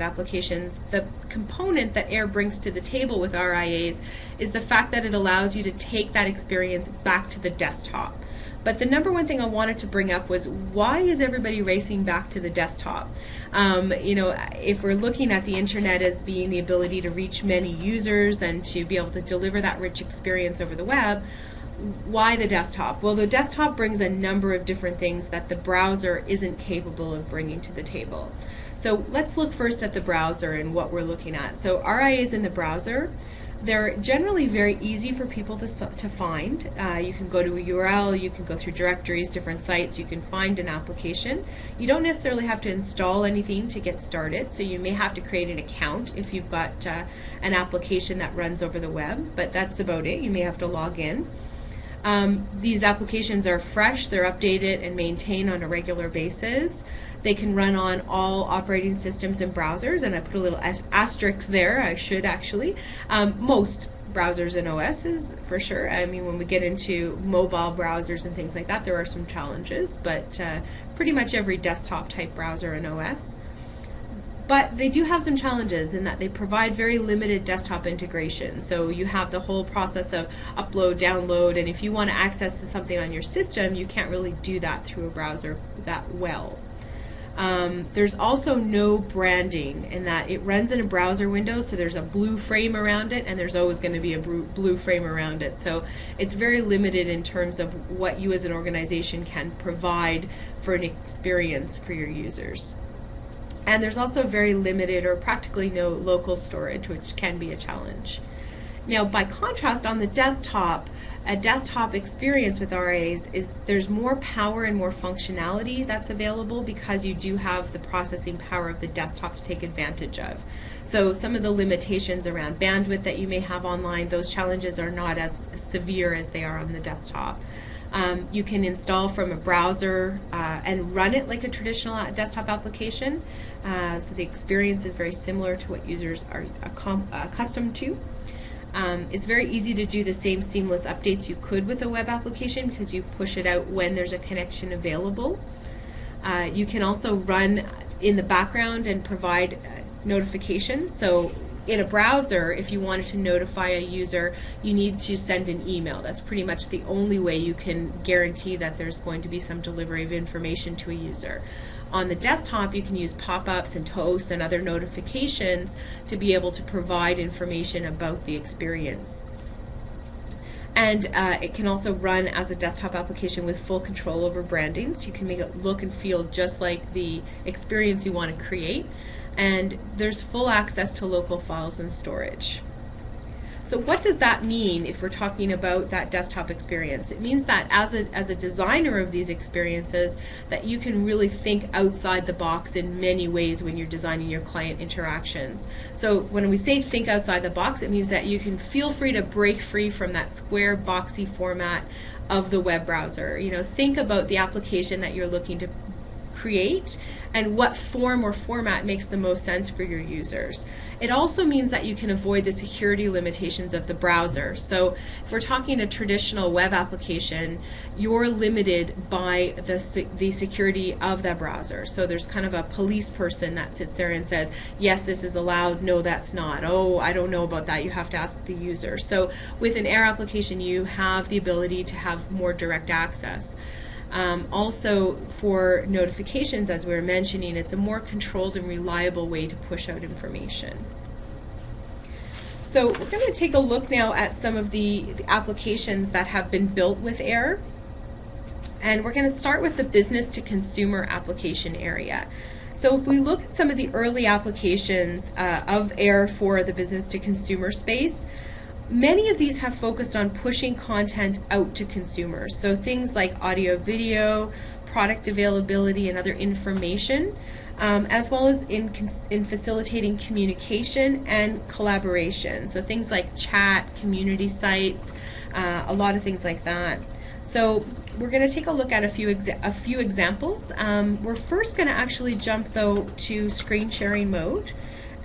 applications, the component that AIR brings to the table with RIAs is the fact that it allows you to take that experience back to the desktop. But the number one thing I wanted to bring up was, why is everybody racing back to the desktop? If we're looking at the internet as being the ability to reach many users and to be able to deliver that rich experience over the web, why the desktop? Well, the desktop brings a number of different things that the browser isn't capable of bringing to the table. So let's look first at the browser and what we're looking at. So RIAs in the browser, they're generally very easy for people to find. You can go to a URL, you can go through directories, different sites, you can find an application. You don't necessarily have to install anything to get started, so you may have to create an account if you've got an application that runs over the web, but that's about it. You may have to log in. These applications are fresh, they're updated and maintained on a regular basis. They can run on all operating systems and browsers, and I put a little asterisk there, I should actually. Most browsers and OSs, for sure. I mean, when we get into mobile browsers and things like that, there are some challenges, but pretty much every desktop type browser and OS. But they do have some challenges in that they provide very limited desktop integration. So you have the whole process of upload, download, and if you want to access something on your system, you can't really do that through a browser that well. There's also no branding in that it runs in a browser window, so there's a blue frame around it, and there's always going to be a blue frame around it. So it's very limited in terms of what you as an organization can provide for an experience for your users. And there's also very limited or practically no local storage, which can be a challenge. Now, by contrast, on the desktop, a desktop experience with RIAs is there's more power and more functionality that's available because you do have the processing power of the desktop to take advantage of. So some of the limitations around bandwidth that you may have online, those challenges are not as severe as they are on the desktop. You can install from a browser and run it like a traditional desktop application. So the experience is very similar to what users are accustomed to. It's very easy to do the same seamless updates you could with a web application because you push it out when there's a connection available. You can also run in the background and provide notifications. So in a browser, if you wanted to notify a user, you need to send an email. That's pretty much the only way you can guarantee that there's going to be some delivery of information to a user. On the desktop, you can use pop-ups and toasts and other notifications to be able to provide information about the experience. And it can also run as a desktop application with full control over branding, so you can make it look and feel just like the experience you want to create. And there's full access to local files and storage. So what does that mean if we're talking about that desktop experience? It means that as a designer of these experiences, that you can really think outside the box in many ways when you're designing your client interactions. So when we say think outside the box, it means that you can feel free to break free from that square boxy format of the web browser. Think about the application that you're looking to create and what form or format makes the most sense for your users. It also means that you can avoid the security limitations of the browser. So if we're talking a traditional web application, you're limited by the security of the browser. So there's kind of a police person that sits there and says, yes, this is allowed, no, that's not. Oh, I don't know about that, you have to ask the user. So with an AIR application, you have the ability to have more direct access. Also, for notifications, as we were mentioning, it's a more controlled and reliable way to push out information. So we're going to take a look now at some of the applications that have been built with AIR. And we're going to start with the business to consumer application area. So if we look at some of the early applications of AIR for the business to consumer space, many of these have focused on pushing content out to consumers. So things like audio, video, product availability, and other information, as well as in facilitating communication and collaboration. So things like chat, community sites, a lot of things like that. So we're going to take a look at a few examples. We're first going to actually jump though to screen sharing mode.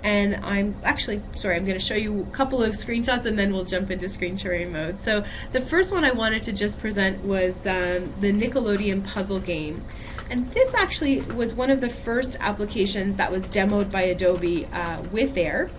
And I'm going to show you a couple of screenshots and then we'll jump into screen sharing mode. So the first one I wanted to just present was the Nickelodeon puzzle game. And this actually was one of the first applications that was demoed by Adobe with AIR,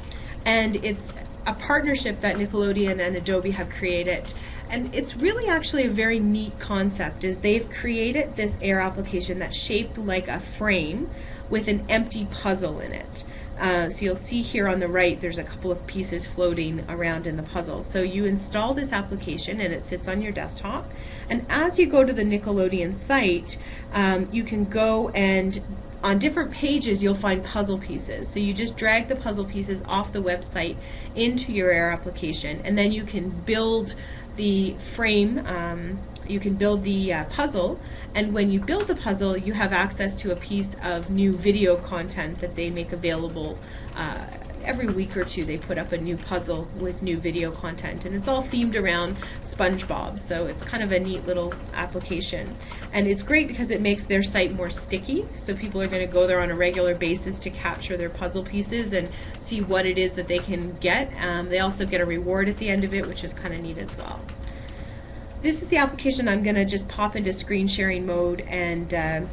and it's a partnership that Nickelodeon and Adobe have created. And it's really actually a very neat concept, is they've created this AIR application that's shaped like a frame with an empty puzzle in it. So you'll see here on the right there's a couple of pieces floating around in the puzzle. So you install this application and it sits on your desktop, and as you go to the Nickelodeon site, you can go and on different pages you'll find puzzle pieces. So you just drag the puzzle pieces off the website into your AIR application, and then you can build the frame, you can build the puzzle, and when you build the puzzle you have access to a piece of new video content that they make available every week or two. They put up a new puzzle with new video content, and it's all themed around SpongeBob, so it's kind of a neat little application. And it's great because it makes their site more sticky, so people are going to go there on a regular basis to capture their puzzle pieces and see what it is that they can get. They also get a reward at the end of it, which is kind of neat as well. This is the application I'm going to just pop into screen sharing mode and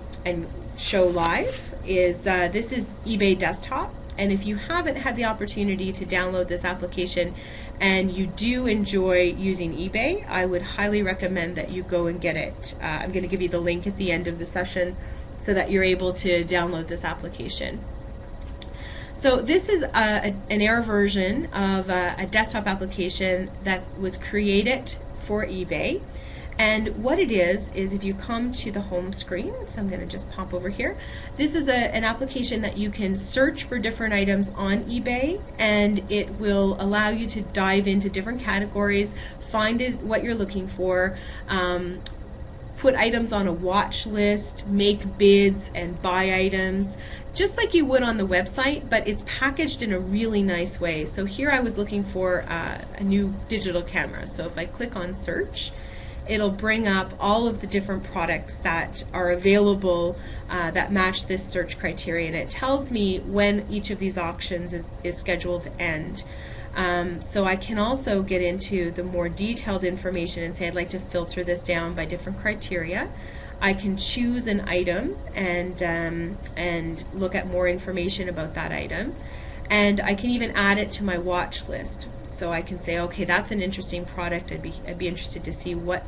show live. This is eBay Desktop. And if you haven't had the opportunity to download this application and you do enjoy using eBay, I would highly recommend that you go and get it. I'm going to give you the link at the end of the session so that you're able to download this application. So this is an AIR version of a desktop application that was created for eBay. And what it is if you come to the home screen, so I'm going to just pop over here, this is an application that you can search for different items on eBay, and it will allow you to dive into different categories, find what you're looking for, put items on a watch list, make bids and buy items, just like you would on the website, but it's packaged in a really nice way. So here I was looking for a new digital camera, so if I click on search, it'll bring up all of the different products that are available that match this search criteria, and it tells me when each of these auctions is scheduled to end. So I can also get into the more detailed information and say I'd like to filter this down by different criteria. I can choose an item and look at more information about that item, and I can even add it to my watch list. So I can say, okay, that's an interesting product. I'd be interested to see what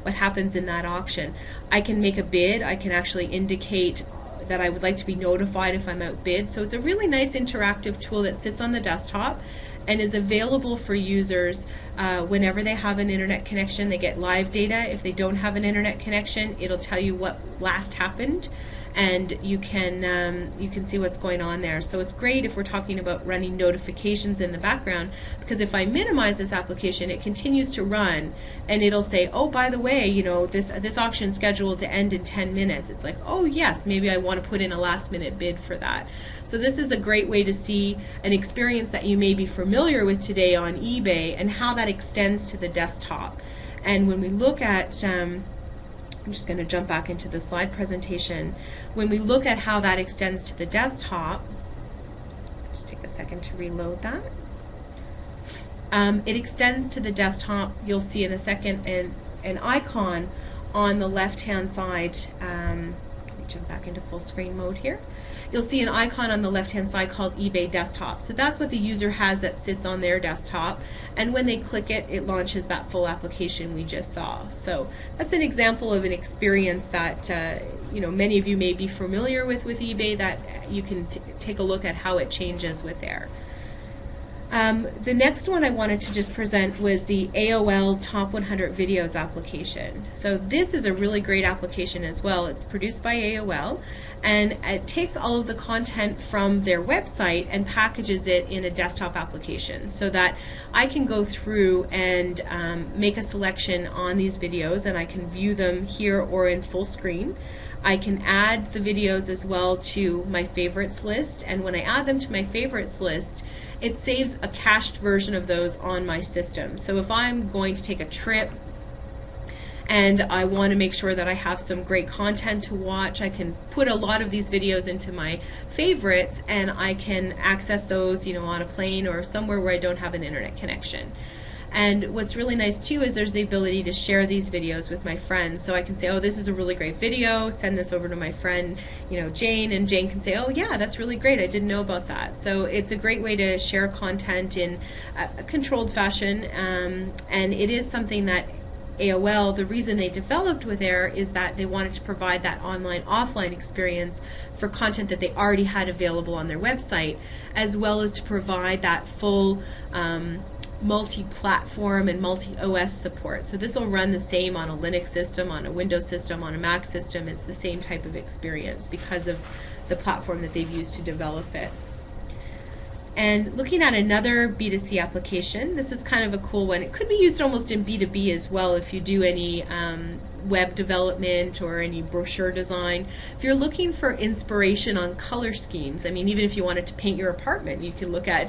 happens in that auction. I can make a bid. I can actually indicate that I would like to be notified if I'm outbid. So it's a really nice interactive tool that sits on the desktop and is available for users whenever they have an internet connection. They get live data. If they don't have an internet connection, it'll tell you what last happened, and you can see what's going on there. So it's great if we're talking about running notifications in the background, because if I minimize this application, it continues to run, and it'll say, oh, by the way, you know, this auction's scheduled to end in 10 minutes. It's like, oh yes, maybe I want to put in a last minute bid for that. So this is a great way to see an experience that you may be familiar with today on eBay and how that extends to the desktop. And when we look at I'm just going to jump back into the slide presentation. When we look at how that extends to the desktop, just take a second to reload that. It extends to the desktop. You'll see in a second an icon on the left-hand side. Let me jump back into full screen mode here. You'll see an icon on the left-hand side called eBay Desktop. So that's what the user has that sits on their desktop, and when they click it, it launches that full application we just saw. So that's an example of an experience that you know, many of you may be familiar with eBay, that you can take a look at how it changes with AIR. The next one I wanted to just present was the AOL Top 100 Videos application. So this is a really great application as well. It's produced by AOL, and it takes all of the content from their website and packages it in a desktop application, so that I can go through and make a selection on these videos, and I can view them here or in full screen. I can add the videos as well to my favorites list, and when I add them to my favorites list, it saves a cached version of those on my system. So if I'm going to take a trip and I want to make sure that I have some great content to watch, I can put a lot of these videos into my favorites, and I can access those, you know, on a plane or somewhere where I don't have an internet connection. And what's really nice too is there's the ability to share these videos with my friends. So I can say, oh, this is a really great video, send this over to my friend, Jane, and Jane can say, oh yeah, that's really great, I didn't know about that. So it's a great way to share content in a controlled fashion, and it is something that AOL, the reason they developed with AIR is that they wanted to provide that online-offline experience for content that they already had available on their website, as well as to provide that full multi-platform and multi-OS support. So this will run the same on a Linux system, on a Windows system, on a Mac system. It's the same type of experience because of the platform that they've used to develop it. And looking at another B2C application, this is kind of a cool one. It could be used almost in B2B as well if you do any web development or any brochure design. If you're looking for inspiration on color schemes, I mean, even if you wanted to paint your apartment, you could look at